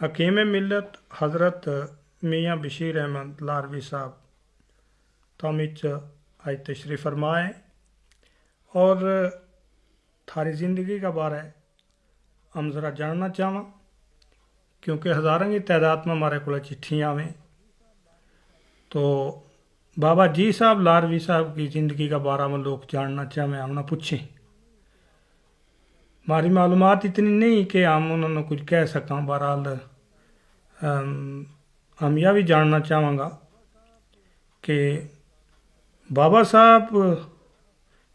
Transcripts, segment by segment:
حکیم ملت حضرت میاں بشیر احمد لاروی صاحب تامچ آج تشریف فرمائے اور تھاری زندگی کا بارے ہم ذرا جاننا چاہواں کیونکہ ہزاروں کی تعداد میں ہمارے کو چٹھیاں میں تو بابا جی صاحب لاروی صاحب کی زندگی کا بارے میں لوگ جاننا چاہیں ہم نہ پوچھیں. ہماری معلومات اتنی نہیں کہ ہم انہوں نے کچھ کہہ سکیں. بہرحال ہم یہ بھی جاننا چاہوں گا کہ بابا صاحب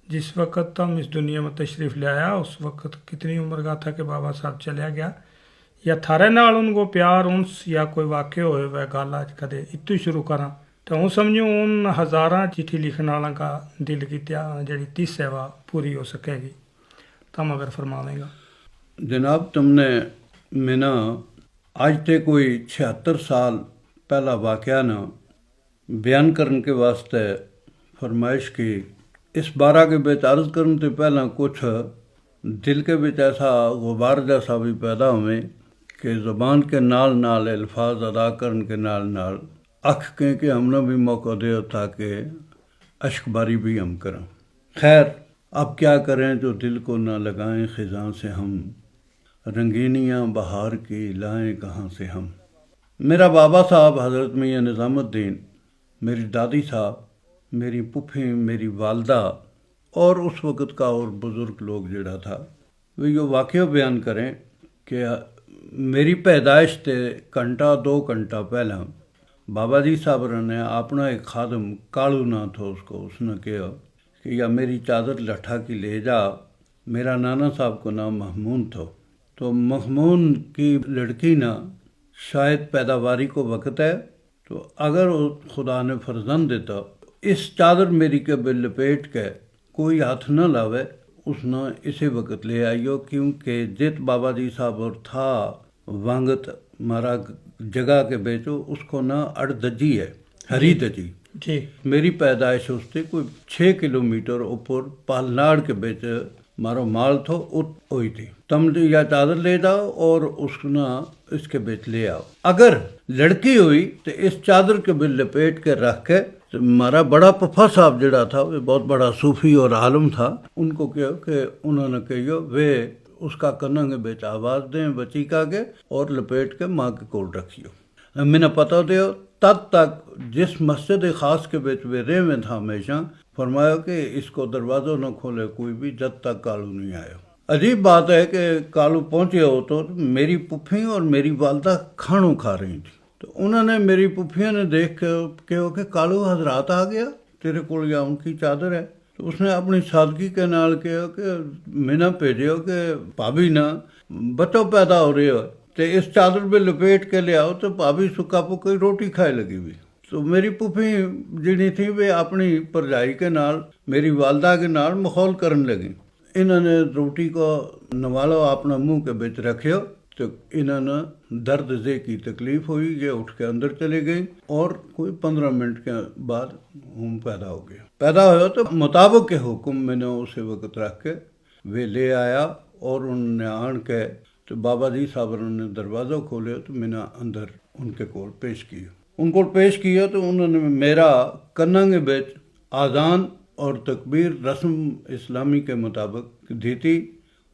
جس وقت ہم اس دنیا میں تشریف لے آیا اس وقت کتنی عمر کا تھا کہ بابا صاحب چلیا گیا یا تھارے نال ان کو پیار انس یا کوئی واقع ہوئے ہوئے گل آج کدے اتو شروع کراں تو ہوں سمجھوں ان ہزاراں چٹھی لکھنے والوں کا دل کی جڑی تیس ہے وہ پوری ہو سکے گی. تم اگر فرماویں گا. جناب تم نے مینا آج تے کوئی 76 سال پہلا واقعہ نا بیان کرنے کے واسطے فرمائش کی. اس بارہ کے بچ عرض کرنے سے پہلا کچھ دل کے بچ ایسا غبار جیسا بھی پیدا ہوئے کہ زبان کے نال نال الفاظ ادا کرنے کے نال نال اکھ کہ ہم نے بھی موقع دے تاکہ اشک باری بھی ہم کریں. خیر اب کیا کریں جو دل کو نہ لگائیں خزاں سے ہم، رنگینیاں بہار کی لائیں کہاں سے ہم. میرا بابا صاحب حضرت میاں نظام الدین، میری دادی صاحب، میری پھپھی، میری والدہ اور اس وقت کا اور بزرگ لوگ جڑا تھا وہ یہ واقعہ بیان کریں کہ میری پیدائش تے گھنٹہ 2 گھنٹہ پہلا بابا جی صاحب نے اپنا ایک خادم کالو نہ تھا اس نے کہا کہ یا میری چادر لٹھا کی لے جا. میرا نانا صاحب کو نام محمود تھا تو محمود کی لڑکی نا شاید پیداواری کو وقت ہے تو اگر خدا نے فرزند دیتا اس چادر میری کے بل لپیٹ کے کوئی ہاتھ نہ لاوے اس نے اسی وقت لے آئیو کیونکہ جت بابا جی صاحب اور تھا وانگت مارا جگہ کے بیچو اس کو نہ اڑ دجی ہے ہری دجی جی. میری پیدائش اس سے کوئی 6 کلومیٹر اوپر پالناڑ کے بیچ مارو مال تھو ہوئی تھی. تم یا چادر لے جاؤ اور اس نا اس کے بیچ لے آؤ. اگر لڑکی ہوئی تو اس چادر کے بل لپیٹ کے رکھ کے ہمارا بڑا پپا صاحب جڑا تھا وہ بہت بڑا صوفی اور عالم تھا ان کو کہو کہ انہوں نے کہو وہ اس کا کنن کے بیچ آواز دیں بچی کا کے اور لپیٹ کے ماں کے کول رکھیو. میں نے پتہ دیو تب تک جس مسجد خاص کے بیچ وہ رے میں تھا ہمیشہ فرمایا کہ اس کو دروازہ نہ کھولے کوئی بھی جب تک کالو نہیں آیا. عجیب بات ہے کہ کالو پہنچے ہو تو میری پھپھی اور میری والدہ کھانوں کھا رہی تھی تو انہوں نے میری پھپھیوں نے دیکھ کے کہو کہ کالو حضرات آ گیا تیرے کو یا ان کی چادر ہے. تو اس نے اپنی سادگی کے نال کہا کہ میں نہ بھیجو کہ بھابی نہ بچوں پیدا ہو رہے ہو تو اس چادر میں لپیٹ کے لے آؤ تو بھابی سکا پکی روٹی کھائے لگی ہوئی. تو میری پھپھی جڑی تھی وہ اپنی پرجائی کے نال میری والدہ کے نال مخول کرنے لگی. انہوں نے روٹی کو نوالو اپنا منہ کے بچ رکھو تو انہوں نے درد زے کی تکلیف ہوئی یہ اٹھ کے اندر چلے گئی اور کوئی 15 منٹ کے بعد ہم پیدا ہو گیا. پیدا ہوا تو مطابق کے حکم میں نے اسے وقت رکھ کے وہ لے آیا اور انہوں نے آن کے تو بابا جی صاحب نے دروازہ کھولے تو میں نے اندر ان کے کول پیش کیا. ان کو پیش کیا تو انہوں نے میرا کنن کے بیچ آذان اور تکبیر رسم اسلامی کے مطابق دی تھی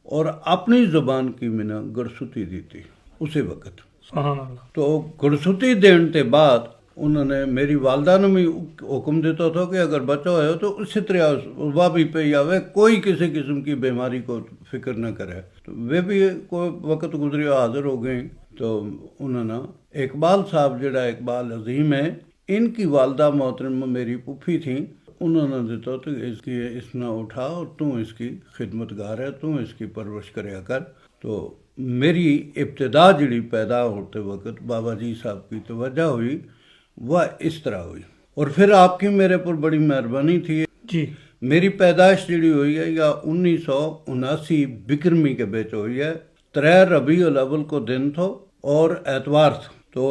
اور اپنی زبان کی میں نے گڑسوتی دی تھی اسی وقت. سبحان اللہ. تو گڑسوتی دین کے بعد انہوں نے میری والدہ نے بھی حکم دیتا تھا کہ اگر بچہ ہو تو اسی طرح وہ بھی پہ آوے کوئی کسی قسم کی بیماری کو فکر نہ کرے. تو وہ بھی کوئی وقت گزری حاضر ہو گئیں تو انہوں نے اقبال صاحب جڑا اقبال عظیم ہے ان کی والدہ محترم میری پھپھی تھیں انہوں نے دیتا تو اس نے اٹھا اور تم اس کی خدمت گار ہے تم اس کی پرورش کریا کر. تو میری ابتدا جڑی پیدا ہوتے وقت بابا جی صاحب کی توجہ ہوئی وہ اس طرح ہوئی اور پھر آپ کی میرے پر بڑی مہربانی تھی. جی. میری پیدائش جڑی ہوئی ہے یا 1979 بکرمی کے بیچ ہوئی ہے. 3 ربیع الاول کو دن تھو اور اتوار تھا تو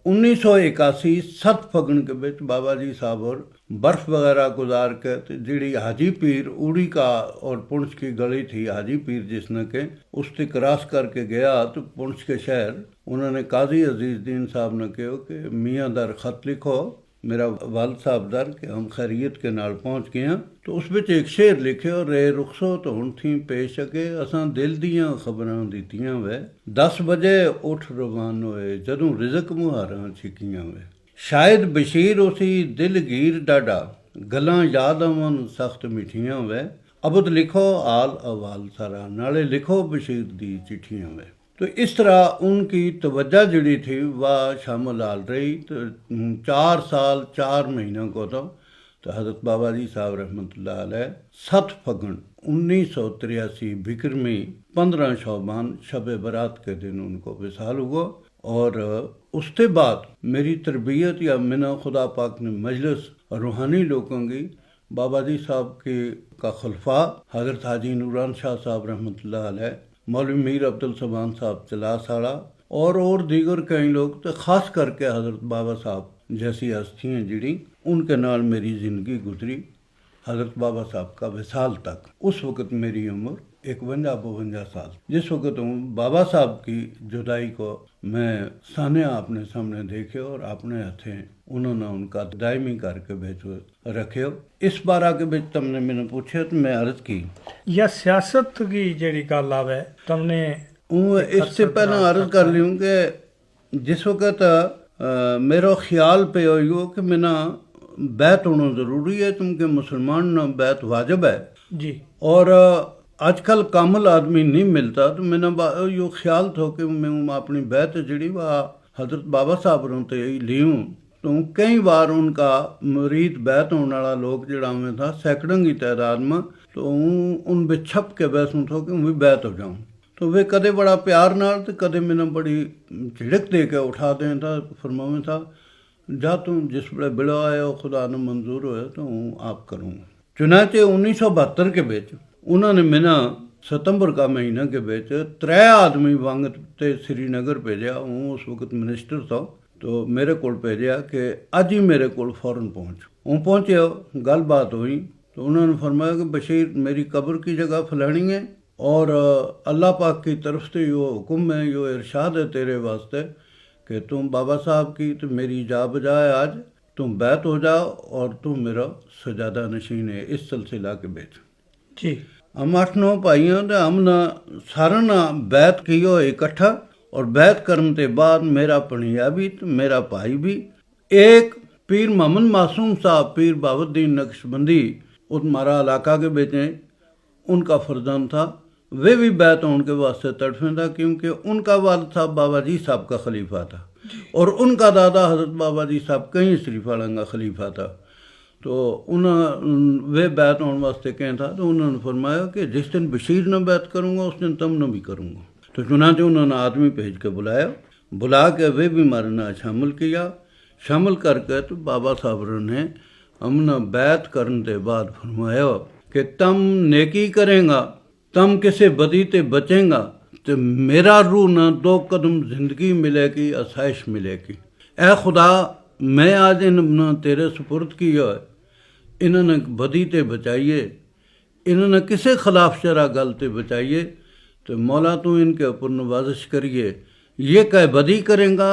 1981 7 فگن کے بچ بابا جی صاحب اور برف وغیرہ گزار کے جڑی حاجی پیر اوڑی کا اور پنچ کی گلی تھی حاجی پیر جس نے کہ اس سے کراس کر کے گیا تو پنچ کے شہر انہوں نے قاضی عزیز دین صاحب نے کہو کہ میاں در خط لکھو میرا والد صاحب در کہ ہم خیریت کے نال پہنچ گئے ہیں تو اس وچ ایک شعر لکھے اور رے رخصو تو ہن تھی پیش اگے اساں دل دیاں خبراں دتیاں وے 10 بجے اٹھ روان ہوئے جدوں رزق مہاراں چھکیاں وے شاید بشیر اسی دل گیر ڈاڈا گلاں یاد آون سخت میٹھیاں وے ابد لکھو آل اوال سارا نالے لکھو بشیر دی چٹھیاں وے تو اس طرح ان کی توجہ جڑی تھی وہ شامل آل رہی تو 4 سال 4 مہینوں کو تو حضرت بابا جی صاحب رحمۃ اللہ علیہ 7 فگن 1983 بکرمی 15 شعبان شب برات کے دن ان کو وصال ہوا اور اس کے بعد میری تربیت یا منا خدا پاک نے مجلس روحانی لوگوں کی بابا جی صاحب کے کا خلفاء حضرت حاجی نوران شاہ صاحب رحمۃ اللہ علیہ مولوی میر عبدالسبحان صاحب چلاساڑا اور دیگر کئی لوگ تو خاص کر کے حضرت بابا صاحب جیسی ہستیاں جڑی ان کے نال میری زندگی گزری حضرت بابا صاحب کا وصال تک۔ اس وقت میری عمر 51-52 سال، جس وقت بابا صاحب کی جدائی کو میں سانے اپنے سامنے دیکھے اور اپنے ہتھیں انہوں نے ان کا دائمی کر کے بیچ رکھے۔ اس بارہ کے بیچ تم نے میں نے پوچھے تو میں عرض کی یا سیاست کی جڑی گل آوے تم نے اس سے پہلا عرض کر لیوں کہ جس وقت میرا خیال پہ ہوئی کہ میں نا بیعت ہونا ضروری ہے کیونکہ مسلمان نہ بیعت واجب ہے جی، اور آج کل کامل آدمی نہیں ملتا تو میں نے یہ خیال تھا کہ میں اپنی بیعت جڑی وہ حضرت بابا صاحب رہتے لیوں تو کئی بار ان کا مرید بیعت ہونے والا لوگ جڑا میں تھا سینکڑوں کی تعداد میں تو ان بے چھپ کے بیسوں تھا کہ میں بیعت ہو جاؤں تو وہ کدے بڑا پیار نال تو کدے میں نے بڑی جھڑک دے کے اٹھا دیں تھا فرماویں تھا جا تم جس بڑے بڑا آئے ہو خدا نے منظور ہوئے تو ہوں آپ کروں گا۔ چنانچہ 1972 کے بیچ انہوں نے میں نے ستمبر کا مہینہ کے بیچ 3 آدمی وانگت تے سری نگر بھیجا، ہوں اس وقت منسٹر تھا تو میرے کول بھیجا کہ اج ہی میرے کول فوراً پہنچ۔ ہوں پہنچے گل بات ہوئی تو انہوں نے فرمایا کہ بشیر میری قبر کی جگہ فلانی ہے اور اللہ پاک کی طرف سے یہ حکم ہے یہ ارشاد ہے تیرے واسطے کہ تم بابا صاحب کی تو میری جا بجائے آج تم بیعت ہو جاؤ اور تم میرا سجادہ نشین ہے۔ اس سلسلہ کے بیچ جی ہم 8-9 بھائیاں تو ہم نہ سارا نہ بیعت کیو اکٹھا اور بیعت کرنے کے بعد میرا پنیا بھی تو میرا بھائی بھی ایک پیر محمد معصوم صاحب پیر بابا الدین نقشبندی اس ہمارا علاقہ کے بیچ ان کا فرزند تھا، وہ بھی بیعت ہونے کے واسطے تڑفیں تھا کیونکہ ان کا والد صاحب بابا جی صاحب کا خلیفہ تھا اور ان کا دادا حضرت بابا جی صاحب کہیں شریف والوں کا خلیفہ تھا تو انہوں وہ بیعت ہونے واسطے کہیں تھا تو انہوں نے فرمایا کہ جس دن بشیر نہ بیعت کروں گا اس دن تم نہ بھی کروں گا۔ تو چنانچہ انہوں نے آدمی بھیج کے بلا کے وہ بھی ہمارے نہ شامل کیا، شامل کر کے تو بابا صاحب نے ہم نے بیعت کرنے کے بعد فرمایا کہ تم نیکی کریں گا تم کسے بدی تے بچیں گا تو میرا روح نہ 2 قدم زندگی ملے گی آسائش ملے گی۔ اے خدا میں آج انہوں نے تیرے سپرد کیا ہے، انہوں نے بدی تے بچائیے، انہوں نے کسے خلاف شرع گل تے بچائیے تو مولا تو ان کے اوپر نوازش کریے، یہ کہ بدی کریں گا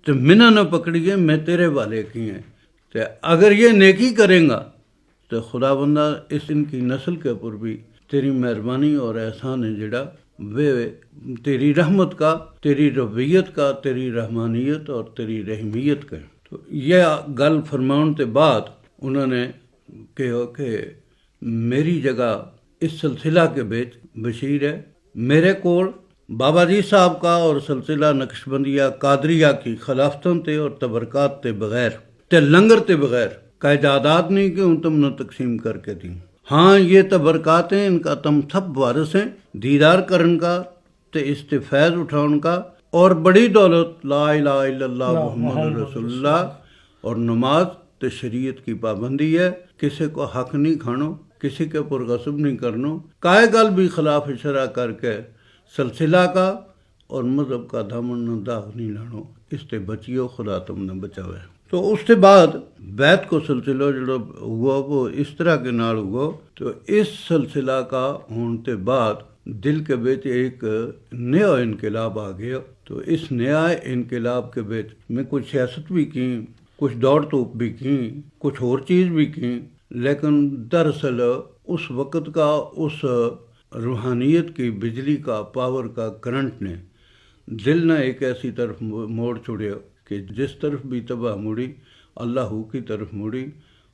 تو منہ نہ پکڑیے میں تیرے والے کی ہیں، تو اگر یہ نیکی کریں گا تو خدا بندہ اس ان کی نسل کے اوپر بھی تیری مہربانی اور احسان ہے جڑا وہ تیری رحمت کا، تیری ربیت کا، تیری رحمانیت اور تیری رحمیت کا۔ تو یہ گل فرماؤن کے بعد انہوں نے کہا کہ میری جگہ اس سلسلہ کے بیچ بشیر ہے، میرے کول بابا جی صاحب کا اور سلسلہ نقشبندیہ قادریہ کی خلافتوں تے اور تبرکات تے بغیر تے لنگر تے بغیر کا اجادات نہیں کہ ان تم نے تقسیم کر کے دیں۔ ہاں یہ تبرکات ہیں، ان کا تم سب وارث ہیں، دیدار کرن کا تے استفیض اٹھاؤن کا اور بڑی دولت لا الہ الا اللہ محمد رسول اللہ اور نماز تے شریعت کی پابندی ہے، کسی کو حق نہیں کھانو، کسی کے پر غصب نہیں کرنو، کائے گل بھی خلاف شرع کر کے سلسلہ کا اور مذہب کا دامن نہ داغ نہیں لانا، اس تے بچیو خدا تم نے بچاوے۔ تو اس کے بعد بیت کو سلسلہ جڑا ہوا وہ اس طرح کے نال ہوا، تو اس سلسلہ کا ہونے کے بعد دل کے بیچ ایک نیا انقلاب آ گیا۔ تو اس نیا انقلاب کے بیچ میں کچھ سیاست بھی کی، کچھ دوڑ توپ بھی کی، کچھ اور چیز بھی کی، لیکن دراصل اس وقت کا اس روحانیت کی بجلی کا پاور کا کرنٹ نے دل نہ ایک ایسی طرف موڑ چھوڑیا کہ جس طرف بھی تباہ مڑی اللہ کی طرف مڑی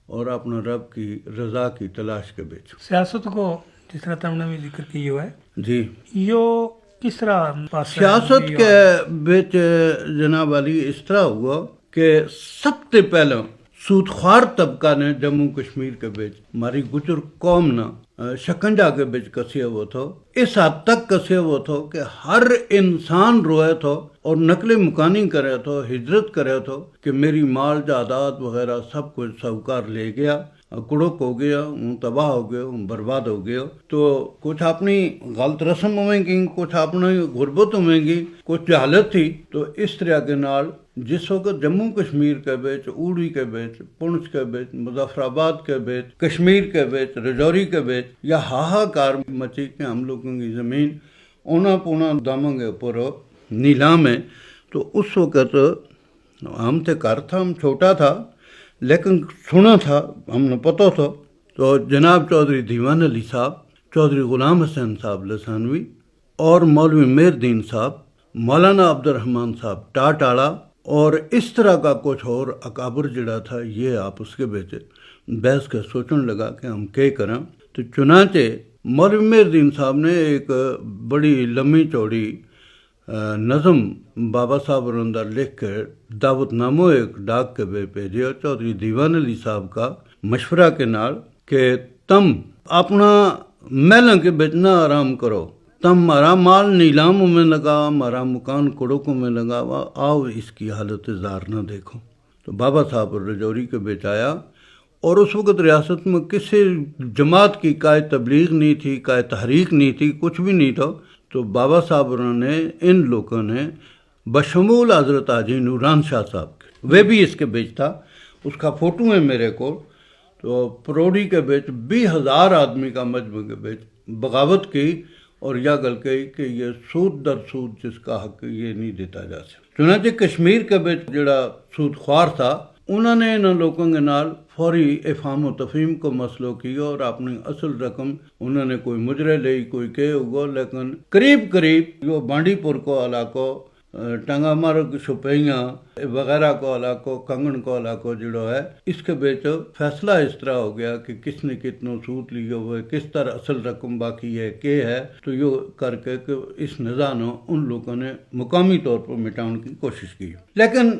اور اپنا رب کی رضا کی تلاش کے بیچ۔ سیاست کو جس طرح تم نے بھی ذکر کی ہے جی، یہ کس طرح پاس سیاست کے بیچ جناب علی اس طرح ہوا کہ سب سے پہلے سودخوار طبقہ نے جموں کشمیر کے بیچ ہماری گجر قوم نہ شکنجا کے بیچ کسیا ہوا تھا، اس حد تک کسیا ہوا تھا کہ ہر انسان روئے تھا اور نقل مکانی کرے تھا، ہجرت کرے تھا کہ میری مال جائیداد وغیرہ سب کچھ ساہوکار لے گیا، کڑک ہو گیا، تباہ ہو گیا، برباد ہو گیا۔ تو کچھ اپنی غلط رسم ہوئیں گی، کچھ اپنی غربت ہوئیں گی، کچھ جہالت تھی۔ تو اس طرح کے نال جس وقت جموں کشمیر کے بیچ، اوڑی کے بیچ، پونچھ کے بیچ، مظفر آباد کے بیچ، کشمیر کے بیچ، رجوری کے بیچ یا ہاہاکار مچی کہ ہم لوگوں کی زمین اونا پونا داموں کے اوپر نیلام ہے۔ تو اس وقت ہم تے کر تھا، ہم چھوٹا تھا لیکن سنا تھا، ہم نے پتہ تھا۔ تو جناب چودھری دیوان علی صاحب، چودھری غلام حسین صاحب لسانوی اور مولوی مہر الدین صاحب، مولانا عبد الرحمن صاحب ٹاٹاڑا اور اس طرح کا کچھ اور اکابر جڑا تھا، یہ آپس کے بیچ بحث کے سوچنے لگا کہ ہم کیا کریں۔ تو چنانچہ مولوی مہر الدین صاحب نے ایک بڑی لمبی چوڑی نظم بابا صاحب اندر لکھ کے دعوت ناموں ایک ڈاک کے بے بھیجیا چودھری دیوان علی صاحب کا مشورہ کے نال کہ تم اپنا محلوں کے بیچ نہ آرام کرو، تم ہمارا مال نیلاموں میں لگا، ہمارا مکان کڑکوں میں لگا، آؤ اس کی حالت زار نہ دیکھو۔ تو بابا صاحب رجوری کے بیچ آیا، اور اس وقت ریاست میں کسی جماعت کی کائے تبلیغ نہیں تھی، کائے تحریک نہیں تھی، کچھ بھی نہیں تھا۔ تو بابا صاحب نے ان لوگوں نے بشمول حضرت حاجی نوران شاہ صاحب کے، وہ بھی اس کے بیچ تھا، اس کا فوٹو ہے میرے کو۔ تو پروڑی کے بیچ 20,000 آدمی کا مجمع کے بیچ بغاوت کی اور یہ گل کہی کہ یہ سود در سود جس کا حق یہ نہیں دیتا جا سکتا۔ چنانچہ کشمیر کے بیچ جڑا سود خوار تھا، انہوں نے ان لوگوں کے نال فوری افہام و تفہیم کو مسئلہ کیا اور اپنی اصل رقم انہوں نے کوئی مجرے لئی، کوئی کہ ہوگا، لیکن قریب جو بانڈی پور کو علاقہ، ٹنگا مرگ، شپیاں وغیرہ کو علاقہ، کنگن کو علاقہ جڑا ہے، اس کے بیچ فیصلہ اس طرح ہو گیا کہ کس نے کتنا سود لیا ہوئے، کس طرح اصل رقم باقی ہے، کیا ہے۔ تو یہ کر کے کہ اس نظام ان لوگوں نے مقامی طور پر مٹانے کی کوشش کی، لیکن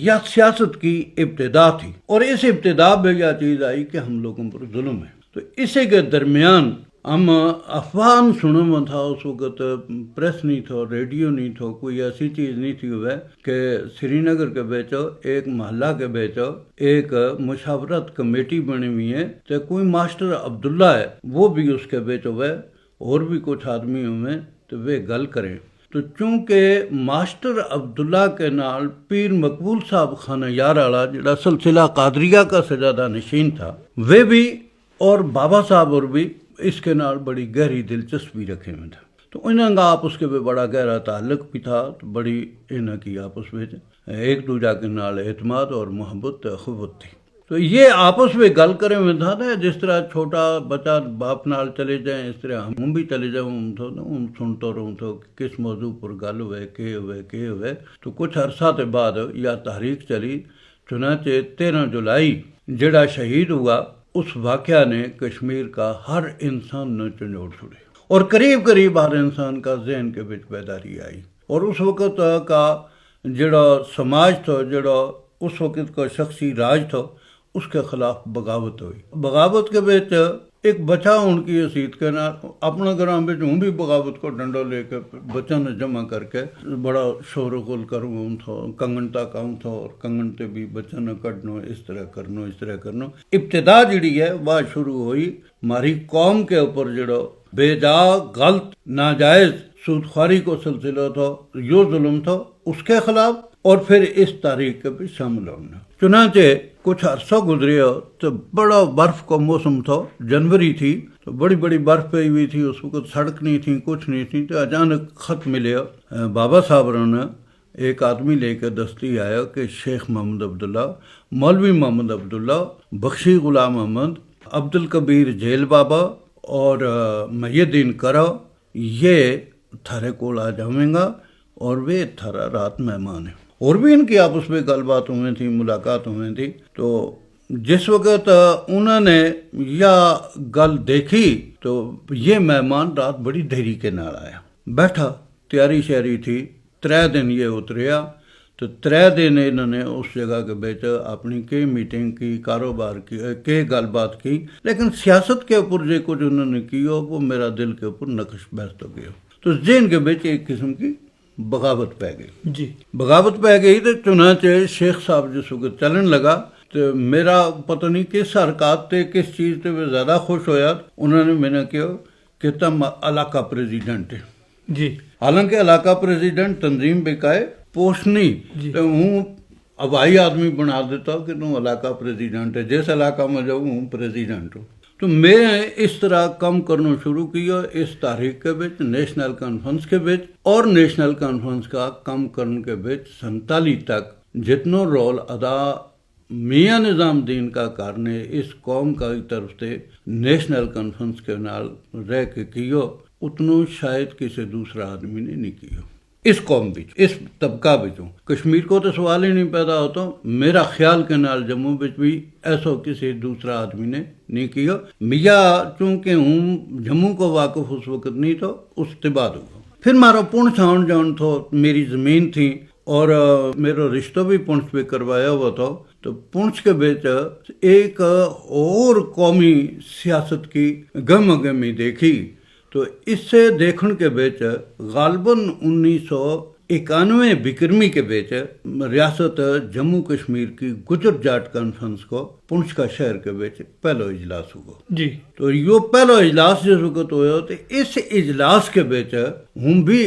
یہ سیاست کی ابتدا تھی اور اس ابتدا میں یہ چیز آئی کہ ہم لوگوں پر ظلم ہے۔ تو اسی کے درمیان ہم افواہ سنوں میں تھا، اس وقت پریس نہیں تھا، ریڈیو نہیں تھا، کوئی ایسی چیز نہیں تھی ہوئے کہ سری نگر کے بیچو ایک محلہ کے بیچو ایک مشاورت کمیٹی بنی ہوئی ہے، تو کوئی ماسٹر عبداللہ ہے وہ بھی اس کے بیچو ہوئے اور بھی کچھ آدمی ہوئے تو وہ گل کریں۔ تو چونکہ ماسٹر عبداللہ کے نال پیر مقبول صاحب خانہ یار والا جڑا سلسلہ قادریہ کا سجادہ نشین تھا، وہ بھی اور بابا صاحب اور بھی اس کے نال بڑی گہری دلچسپی رکھے ہوئے تھا۔ تو انہوں کا آپس کے بھی بڑا گہرا تعلق بھی تھا، تو بڑی انہوں کی آپس میں ایک دوجہ کے نال اعتماد اور محبت اخوت تھی۔ تو یہ آپس میں گل کرے ہوئے تھا نا، جس طرح چھوٹا بچہ باپ نال چلے جائیں، اس طرح ہم بھی چلے جائیں، ہم سنتا رہوں تو کس موضوع پر گل ہوئے، کہ ہوئے۔ تو کچھ عرصہ کے بعد یہ تحریک چلی، چنانچہ 13 جولائی جڑا شہید ہوا، اس واقعہ نے کشمیر کا ہر انسان نے چنجوڑ چھوڑے اور قریب ہر انسان کا ذہن کے بچ بیداری آئی، اور اس وقت کا جڑا سماج تھا، جڑا اس وقت کا شخصی راج تھا، اس کے خلاف بغاوت ہوئی۔ بغاوت کے بیچ ایک بچہ ان کی حیثیت کے نال اپنا گرام بچ ہوں بھی بغاوت کو ڈنڈا لے کے بچہ نے جمع کر کے بڑا شور و غل کروں تھا، کنگن تک آؤں تھا اور کنگن تے بھی بچہ نے کڈنو، اس طرح کرنو۔ ابتدا جڑی ہے وہ شروع ہوئی ہماری قوم کے اوپر جڑا بے جا غلط ناجائز سودخواری کو سلسلہ تھا، جو ظلم تھا اس کے خلاف، اور پھر اس تاریخ کے بھی شامل ہونا۔ چنانچہ کچھ عرصہ گزریا تو بڑا برف کا موسم تھا، جنوری تھی، تو بڑی بڑی برف پئی ہوئی تھی، اس وقت سڑک نہیں تھی، کچھ نہیں تھی، تو اچانک خط ملیا بابا صاحب نے، ایک آدمی لے کے دستی آیا کہ شیخ محمد عبداللہ، مولوی محمد عبداللہ، بخشی غلام احمد، عبد الکبیر جیل بابا اور محی الدین کرا یہ تھارے کول آ جاویں گا اور وہ تھارا رات مہمان ہے۔ اور بھی ان کی آپس میں گل بات ہوئی تھی، ملاقات ہوئی تھی۔ تو جس وقت انہوں نے یہ گل دیکھی تو یہ مہمان رات بڑی دھیری کے نال آیا، بیٹھا، تیاری شیاری تھی، 3 دن یہ اتریا، تو 3 دن انہوں نے اس جگہ کے بیچ اپنی کئی میٹنگ کی، کاروبار کی، کئی گل بات کی، لیکن سیاست کے اوپر جو کچھ انہوں نے کیا وہ میرا دل کے اوپر نقش بہت ہو گیا۔ تو ذہن کے بیچ ایک قسم کی بغاوت پہ گئی، جی بغاوت پہ گئی۔ تو چنانچہ شیخ صاحب جس وقت چلن لگا تو میرا پتہ نہیں کس حرکات تے کس چیز تے وہ زیادہ خوش ہویا، انہوں نے میں نے کہا کہ تم علاقہ پریزیڈنٹ ہے۔ جی حالانکہ علاقہ پریزیڈنٹ تنظیم بکائے پوسٹ نہیں، جی۔ تو ہوں ابائی آدمی بنا دیتا کہ تم علاقہ پریزیڈنٹ ہے، جس علاقہ میں جاؤں ہوں پریزیڈنٹ ہوں۔ تو میں اس طرح کم کرنا شروع کیا اس تاریخ کے بچ، نیشنل کانفرنس کے بچ، اور نیشنل کانفرنس کا کم کرنے کے بچ 47 تک جتنا رول ادا میاں نظام الدین کا کرنے اس قوم کا طرف سے نیشنل کانفرنس کے نال رہ کے کیا، اتنا شاید کسی دوسرا آدمی نے نہیں کیا اس قوم بچ، اس طبقہ بچوں۔ کشمیر کو تو سوال ہی نہیں پیدا ہوتا، میرا خیال کے نال جموں بچ بھی ایسا کسی دوسرا آدمی نے نہیں کیا۔ میاں چونکہ ہوں جموں کو واقف اس وقت نہیں تھا، اس کے بعد ہوا۔ پھر مارا پونچھ آن جان تھا، میری زمین تھی اور میرا رشتہ بھی پونچھ پہ کروایا ہوا تھا، تو پونچھ کے بیچ ایک اور قومی سیاست کی گم گمی دیکھی۔ تو اس سے دیکھن کے بیچ غالباً 1991 بکرمی کے بیچ ریاست جموں کشمیر کی گجر جاٹ کانفرنس کو پونچھ کا شہر کے بیچ پہلا اجلاس ہوا۔ جی تو یہ پہلا اجلاس جس وقت ہوا تو اس اجلاس کے بیچ ہوں بھی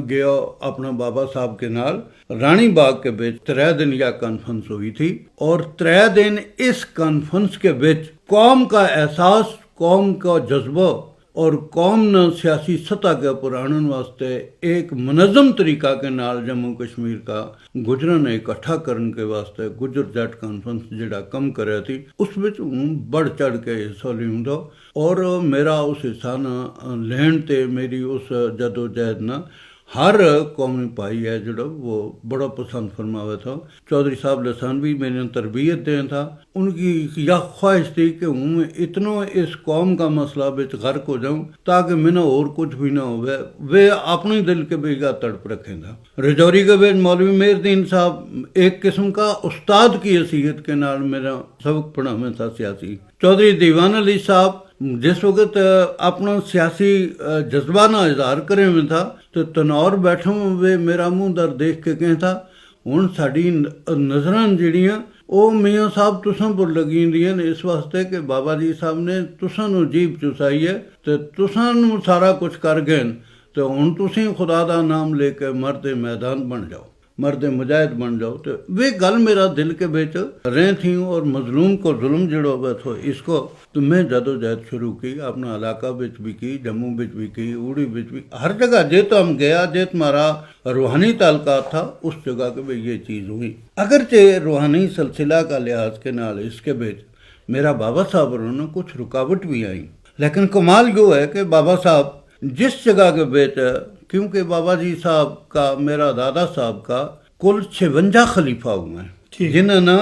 گیا اپنا بابا صاحب کے نال رانی باغ کے بیچ 3 دن یا کانفرنس ہوئی تھی، اور 3 دن اس کانفرنس کے بیچ قوم کا احساس، قوم کا جذبہ اور قوم نے سیاسی سطح کے اوپر آنن واسطے ایک منظم طریقہ کے نال جموں کشمیر کا گجراں نے اکٹھا کرن کے واسطے گجر جٹ کانفرنس جڑا کم کریا تھی اس وچ بڑھ چڑھ کے حصہ لیوندا، اور میرا اس حصہ نہ لین تے میری اس جدوجہد نہ ہر قومی بھائی ہے جڑا وہ بڑا پسند فرمایا تھا۔ چودھری صاحب لسانوی میری تربیت دیں تھا، ان کی یہ خواہش تھی کہ ہوں اتنا اس قوم کا مسئلہ بچ غرق ہو جاؤں تاکہ میں اور کچھ بھی نہ ہوئے، وہ اپنے دل کے بھی تڑپ رکھیں تھا۔ رجوری کے بیچ مولوی مہر الدین صاحب ایک قسم کا استاد کی حیثیت کے نال میرا سبق پڑھا میں تھا سیاسی۔ چودھری دیوان علی صاحب جس وقت اپنا سیاسی جذبہ نہ اظہار کرے میں تھا تو تنور بیٹھوں ہوئے میرا منہ در دیکھ کے کہیں تھا ہوں ساری نظراں جڑیاں وہ میاں صاحب تساں پر لگی دیاں اس واسطے کہ بابا جی صاحب نے تساں نو جیب چسائی ہے تو تساں نو سارا کچھ کر گئے تو ہوں تسی خدا دا نام لے کے مرد میدان بن جاؤ، مرد مجاہد بن جاؤ۔ تو وہ گل میرا دل کے بیچ رہ تھی، اور مظلوم کو ظلم جڑا ہوا تھا اس کو تو میں جدوجہد شروع کی، اپنا علاقہ بچ بھی کی، جموں بچ بھی کی، اوڑی بچ بھی، ہر جگہ جیت ہم گیا، جیت ہمارا روحانی تعلقات تھا اس جگہ کے بھی یہ چیز ہوئی۔ اگرچہ روحانی سلسلہ کا لحاظ کے نال اس کے بیچ میرا بابا صاحب انہوں چھ رکاوٹ بھی آئی، لیکن کمال یہ ہے کہ بابا صاحب جس جگہ کے بیچ، کیونکہ بابا جی صاحب کا میرا دادا صاحب کا کل 56 خلیفہ ہوئے ہیں جنہوں نے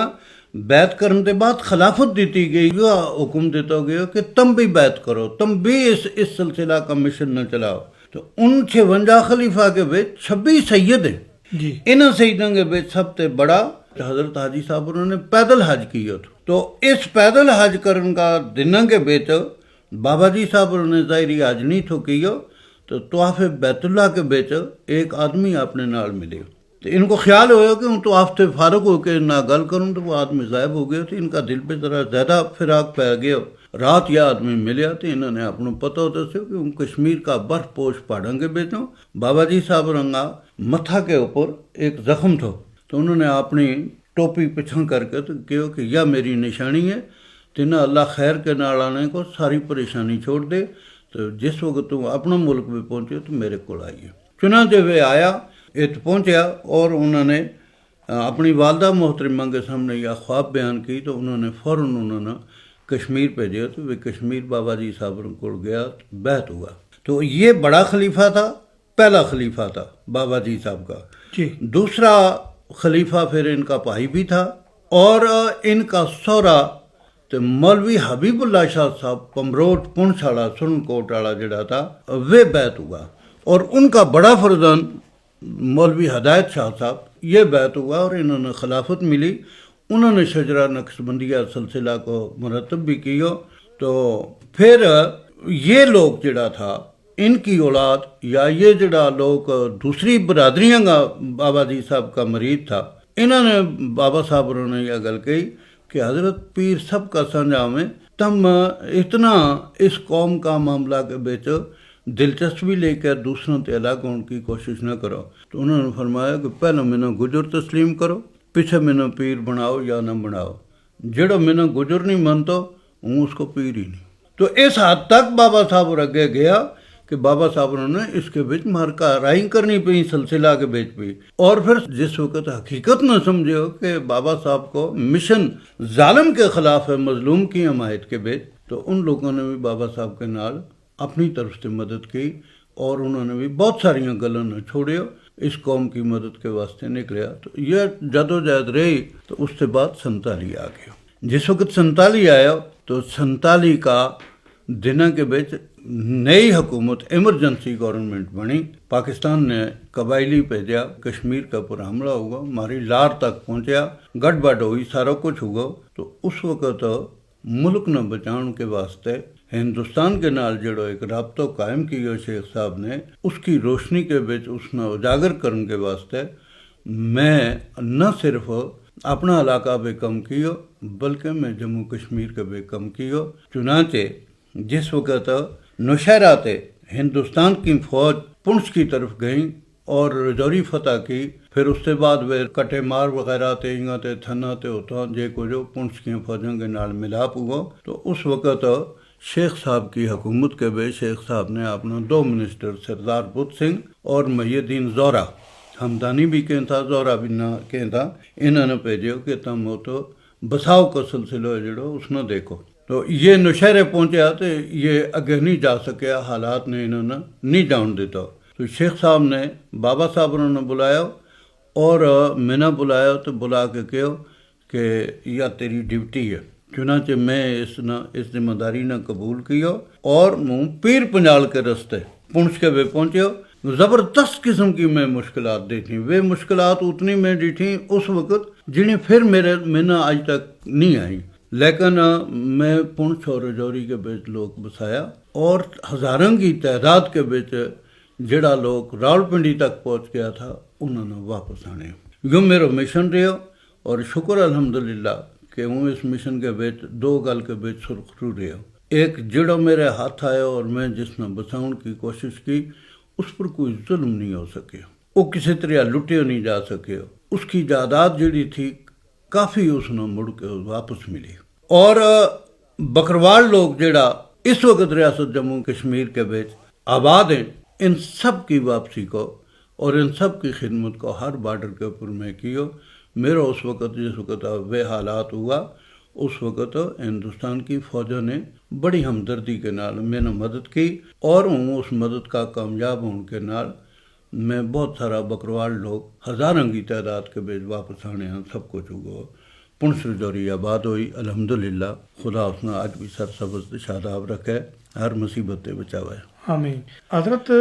بیعت کرنے کے بعد خلافت دیتی گئی، یہ حکم دیتا گیا کہ تم بھی بیعت کرو، تم بھی اس سلسلہ کا مشن نہ چلاؤ۔ تو ان 56 خلیفہ کے بیچ 26 سید ہیں جی۔ ان سیدوں کے بیچ سب سے بڑا حضرت حاجی صاحب انہوں نے پیدل حج کیا تھا۔ تو اس پیدل حج کرن کا دنوں کے بیچ بابا جی صاحب انہوں نے ظاہری حج نہیں تھو کیا، تو طواف بیت اللہ کے بیچ ایک آدمی اپنے نال ملے، تو ان کو خیال ہوا کہ ہوں تو آفتے فارغ ہو کے نہ گل کروں تو وہ آدمی غائب ہو گیا، تو ان کا دل پہ ذرا زیادہ فراق پہ گیا، رات یہ آدمی ملیا تو انہوں نے اپنا پتہ دسو کہ کشمیر کا برف پوش پہاڑوں کے بیچوں بابا جی صاحب رنگا متھا کے اوپر ایک زخم تھا، تو انہوں نے اپنی ٹوپی پچھا کر کے تو کہو کہ یہ میری نشانی ہے، تو نہ اللہ خیر کے نال آنے کو ساری پریشانی چھوڑ دے، تو جس وقت تم اپنا ملک بھی پہنچے تو میرے کو آئیے۔ چنانچہ وہ آیا، پہنچیا اور انہوں نے اپنی والدہ محترمہ کے سامنے یہ خواب بیان کی، تو انہوں نے فوراً کشمیر بھیجے، تو وہ کشمیر بابا جی صاحب کو گیا، بیعت ہوا۔ تو یہ بڑا خلیفہ تھا، پہلا خلیفہ تھا بابا جی صاحب کا۔ جی دوسرا خلیفہ پھر ان کا بھائی بھی تھا، اور ان کا سہرا تو مولوی حبیب اللہ شاہ صاحب پمروٹ پنچھ والا سرن کوٹ والا جڑا تھا وہ بیعت ہوا، اور ان کا بڑا فرزند مولوی ہدایت شاہ صاحب یہ بیعت ہوا، اور انہوں نے خلافت ملی۔ انہوں نے شجرہ نقشبندیہ سلسلہ کو مرتب بھی کیا۔ تو پھر یہ لوگ جڑا تھا ان کی اولاد یا یہ جڑا لوگ دوسری برادریاں کا بابا جی صاحب کا مرید تھا، انہوں نے بابا صاحب نے یہ گل کہی کہ حضرت پیر سب کا سنجا میں تم اتنا اس قوم کا معاملہ کے بیچ دلچسپی لے کر دوسروں سے الگ ہونے کی کوشش نہ کرو۔ تو انہوں نے فرمایا کہ پہلے میں گجر تسلیم کرو، پیچھے میں پیر بناؤ یا نہ بناؤ، جڑا میں گجر نہیں مانتا ہوں اس کو پیر ہی نہیں۔ تو اس حد تک بابا صاحب اگے گیا کہ بابا صاحب نے اس کے بیچ مارکا رائی کرنی پئی سلسلہ کے بیچ بھی، اور پھر جس وقت حقیقت نہ سمجھے ہو کہ بابا صاحب کو مشن ظالم کے خلاف ہے، مظلوم کی حمایت کے بیچ، تو ان لوگوں نے بھی بابا صاحب کے نال اپنی طرف سے مدد کی، اور انہوں نے بھی بہت ساریاں گلاں نہ چھوڑیو، اس قوم کی مدد کے واسطے نکلیا۔ تو یہ جدوجہد رہی، تو اس سے بعد 47 آ گیا۔ جس وقت 47 آیا تو 47 کا دنوں کے بیچ نئی حکومت ایمرجنسی گورنمنٹ بنی، پاکستان نے قبائلی بھیجا، کشمیر کا پر حملہ ہوا، ہماری لار تک پہنچیا، گڑبڑ ہوئی، سارا کچھ ہوا۔ تو اس وقت ملک نہ بچاؤ کے واسطے ہندوستان کے نال جڑو ایک رابطہ قائم کیا شیخ صاحب نے، اس کی روشنی کے بیچ اس نے اجاگر کرنے کے واسطے میں نہ صرف اپنا علاقہ بے کم کیو بلکہ میں جموں کشمیر کا بے کم کیو۔ چنانچہ جس وقت نوشہرہ تے ہندوستان کی فوج پنچھ کی طرف گئیں اور رجوری فتح کی، پھر اس کے بعد وہ کٹے مار وغیرہ تے انگاں تے تھنا تے ہوتا جے کو جو پنچھ کی فوجوں کے نال ملاپ ہوا، تو اس وقت شیخ صاحب کی حکومت کے بے شیخ صاحب نے اپنا 2 منسٹر سردار بت سنگھ اور محی الدین زورہ، ہمدانی بھی کہیں تھا زورہ بھی نہ کہیں تھا، انہوں نے بھیجو کہ تم ہو تو بساؤ کا سلسلہ جڑو اس نے دیکھو۔ تو یہ نوشہرے پہنچیا تو یہ اگے نہیں جا سکیا، حالات نے انہوں نے نہیں جان دیتا۔ تو شیخ صاحب نے بابا صاحب نے بلایا، اور میں نے بلایا تو بلا کے کہو کہ یہ تیری ڈیوٹی ہے۔ چنانچہ میں اس ذمہ داری نے قبول کیا، اور منہ پیر پنجال کے رستے پنچھ کے بے پہنچے۔ زبردست قسم کی میں مشکلات دیکھی، وہ مشکلات اتنی میں دیکھی اس وقت جنہیں پھر میں نے آج تک نہیں آئی، لیکن میں پنچھ اور رجوری کے بیچ لوگ بسایا، اور ہزاروں کی تعداد کے بیچ جڑا لوگ راولپنڈی تک پہنچ گیا تھا انہوں نے واپس آنے۔ یہ میرا مشن رہا، اور شکر الحمدللہ کہ ہوں اس مشن کے بیچ 2 گل کے بیچ سرخرو رہا۔ ایک جڑا میرے ہاتھ آیا اور میں جس نے بچاؤن کی کوشش کی، اس پر کوئی ظلم نہیں ہو سکے، وہ کسی طرح لٹے نہیں جا سکے، اس کی جائیداد جڑی تھی کافی اس نے مڑ کے واپس ملی۔ اور بکروال لوگ جڑا اس وقت ریاست جموں کشمیر کے بیچ آباد ہیں، ان سب کی واپسی کو اور ان سب کی خدمت کو ہر بارڈر کے اوپر میں کیو۔ میرا اس وقت جس وقت وہ حالات ہوا، اس وقت ہندوستان کی فوجوں نے بڑی ہمدردی کے نال میں نے مدد کی، اور اس مدد کا کامیاب ہونے کے نال میں بہت سارا بکروال لوگ ہزاروں کی تعداد کے بیچ واپس آنے ہیں، سب کچھ ہوا، پنچھ رجوری آباد ہوئی۔ الحمدللہ خدا اس نے آج بھی سرسبز شاداب رکھے، ہر مصیبت سے بچاوے۔ آمین۔ حضرت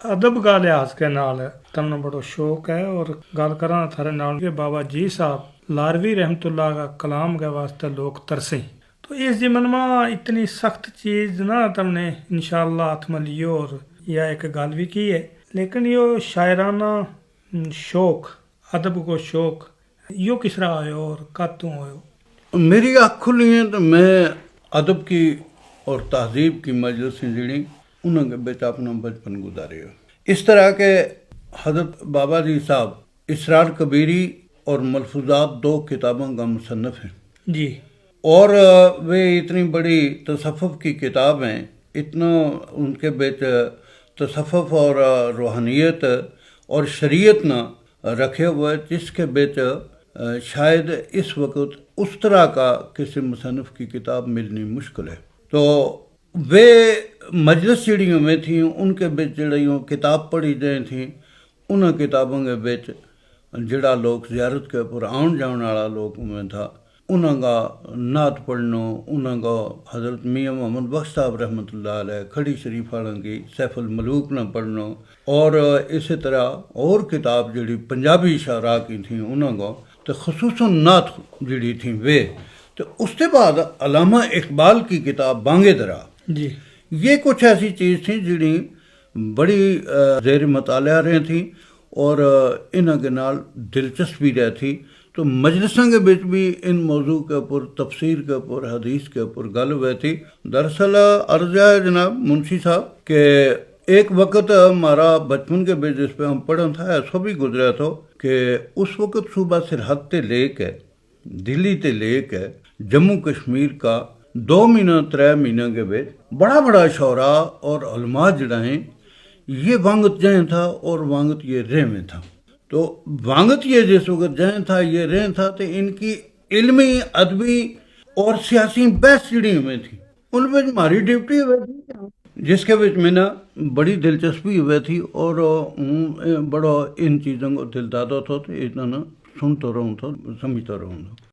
ادب کا لحاظ کے نال تمہیں بڑا شوق ہے، اور گل کراں تھارے نال کہ بابا جی صاحب لاروی رحمت اللہ کا کلام کے واسطے لوگ ترسیں، تو اس زمن میں اتنی سخت چیز نہ تم نے انشاءاللہ ہاتھ میں لیو، اور یہ ایک گل بھی کی ہے، لیکن یہ شاعرانہ شوق، ادب کو شوق، یہ کس طرح ہوئے اور کتوں ہوئے؟ میری آنکھ کھلی ہیں تو میں ادب کی اور تہذیب کی مجلس جڑی انہوں کے بیچ اپنا بچپن گزارے ہو. اس طرح کے حضرت بابا جی صاحب اسرار کبیری اور ملفوظات 2 کتابوں کا مصنف ہیں جی. اور وہ اتنی بڑی تصوف کی کتاب ہیں, اتنا ان کے بیچ تصوف اور روحانیت اور شریعت نہ رکھے ہوئے جس کے بیچ شاید اس وقت اس طرح کا کسی مصنف کی کتاب ملنی مشکل ہے. تو وہ مجلس جڑیوں میں تھیں ان کے بیچ جڑیوں کتاب پڑھی جائیں تھیں, انہوں کتابوں کے بیچ جڑا لوگ زیارت کے اوپر آن جان والا لوگ میں تھا, انہوں کا نعت پڑھنا, انہوں کا حضرت میاں محمد بخش صاحب رحمۃ اللہ علیہ کھڑی شریف والوں کی سیف الملوک نہ پڑھنا, اور اسی طرح اور کتاب جڑی پنجابی شاعراء کی تھیں انہوں کو, تو خصوصاً نعت جڑی تھیں وہ. تو اس کے بعد علامہ اقبال کی کتاب بانگے درا, جی. یہ کچھ ایسی چیز تھیں جڑی بڑی زیر مطالعہ رہی تھیں اور انہوں کے نال دلچسپی رہ تھی. تو مجلسوں کے بیچ بھی ان موضوع کے اوپر, تفسیر کے اوپر, حدیث کے اوپر گل ہوئی تھی. دراصل عرض ہے جناب منشی صاحب کہ ایک وقت ہمارا بچپن کے بیچ جس پہ ہم پڑھا تھا ایسا بھی گزرا تھا کہ اس وقت صوبہ سرحد تے لے کے دلی تے لے کے جموں کشمیر کا 2 مہینہ 3 مہینہ کے بیچ بڑا بڑا شعراء اور علماء جڑا ہیں یہ وانگت جائیں تھا اور وانگت یہ رہ میں تھا. تو وانگت یہ جس وقت جائیں تھا یہ رہ تھا تو ان کی علمی ادبی اور سیاسی بحث جڑی ہوئی تھی ان میں ہماری ڈیوٹی ہوئی تھی جس کے وچ میں نا بڑی دلچسپی ہوئی تھی اور بڑا ان چیزوں کو دل دادا تھا تو اتنا نا سنتا رہوں تھا سمجھتا رہوں تھا.